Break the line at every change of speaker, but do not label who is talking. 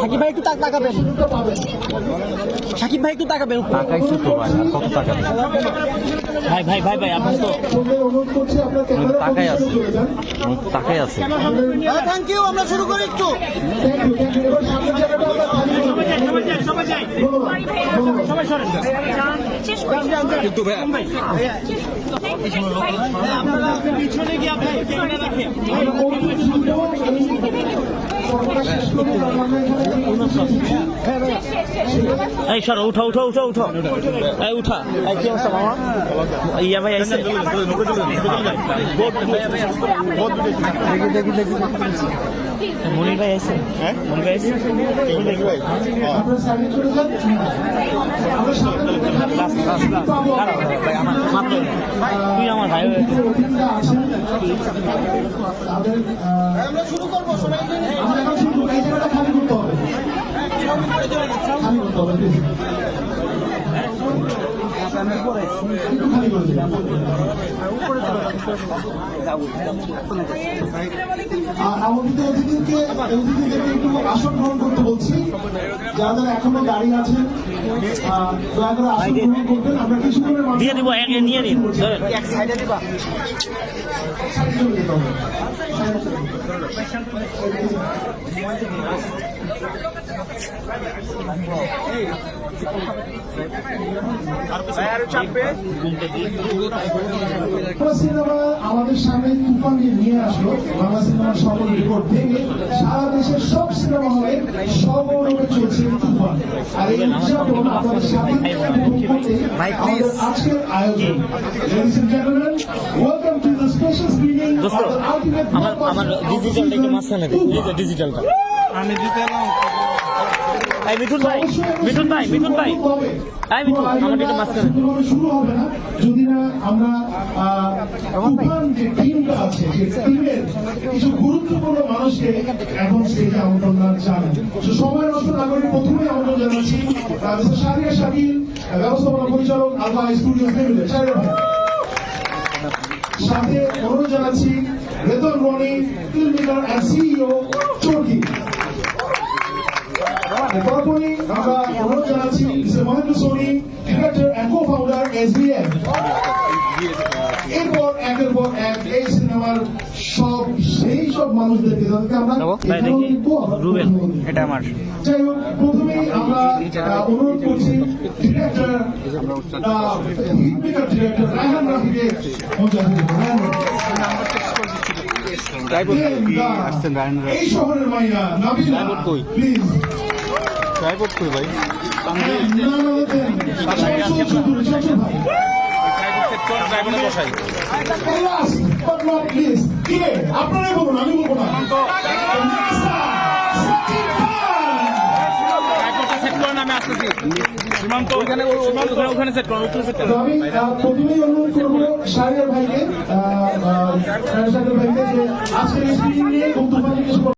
সাকিব ভাই একটু তাকাবেন, সাকিব ভাই একটু তাকাবেন।
তাকাইছি তো ভাই, কত টাকা
ভাই ভাই ভাই ভাই আপনার তো
তাকাই আছে, তাকাই আছে।
থ্যাংক ইউ, আমরা শুরু করি একটু।
কিন্তু ভাই
পিছনে গিয়ে আপনি ক্যামেরা রাখেন। এই সর, উঠো উঠো উঠো উঠো, এই উঠা। কি অবস্থা মামা? ইয়া ভাই আইছে, মনির ভাই আইছে, মনির ভাই আইছে। তুই আমার ভাই, আমরা শুরু করবো।
আমাদের অতিথিদেরকে একটু আসন গ্রহণ করতে বলছি। যারা যারা এখনো দাঁড়িয়ে আছেন দয়া করে আসন গ্রহণ করবেন। আমরা কিছুক্ষণের মাধ্যমে
দিয়ে দিব, নিয়ে নিন, এক সাইডে দিবা।
সিনেমা আমাদের সামনে তুফান নিয়ে আসলো। বাংলা সিনেমার সকল রেকর্ড ভেঙে সারা দেশের সব সিনেমা হলে সগৌরবে চলছে তুফান। আর এই উদযাপন আপনাদের সাথে আজকের আয়োজন। Ladies and gentlemen, welcome to the special screening of the ultimate
আমার ডিজিটালটা একটু মাঝখানে দিন, এই যে ডিজিটালটা আমি দিতে না। এই মিঠুন ভাই, মিঠুন ভাই, মিঠুন ভাই, এই মিঠুন আমার একটু মাঝখানে।
শুরু হবে না যদি না আমরা তুফান যে টিমটা আছে সেই টিমের কিছু গুরুত্বপূর্ণ মানুষকে এখন স্টেজে আমন্ত্রণ জানাই। সময় নষ্ট না করে প্রথমেই আমন্ত্রণ জানাচ্ছি শাহরিয়ার শাকিল, ব্যবস্থাপনা পরিচালক আলফা স্টুডিও ফ্যামিলি, সাথে অনুরোধ জানাচ্ছি Redoan Rony, filmmaker and CEO Chorki. তারপরে আমরা অনুরোধ জানাচ্ছি Mahendra Soni, director and co founder SBM। এরপর একের পর এক এই সিনেমার সেই সব মানুষদেরকে যাদেরকে আমরা
এটা আমার।
যাই হোক, প্রথমেই আমরা অনুরোধ করছি ডিরেক্টর হিটমেকার ডিরেক্টর রায়হান রাফিকে এই শহরের মাইয়া নাবিলা প্লিজ।
ড্রাইভার কই ভাই?
আপনারাই বলুন, আমি বলবো না।
আমি আসতেছি, সীমান্ত ওখানে সেট করুন,
আমি প্রথমেই অনুরোধ করবো শাহরিয়ার ভাইকে যে আজকের এই স্ক্রিনিং নিয়ে বক্তব্য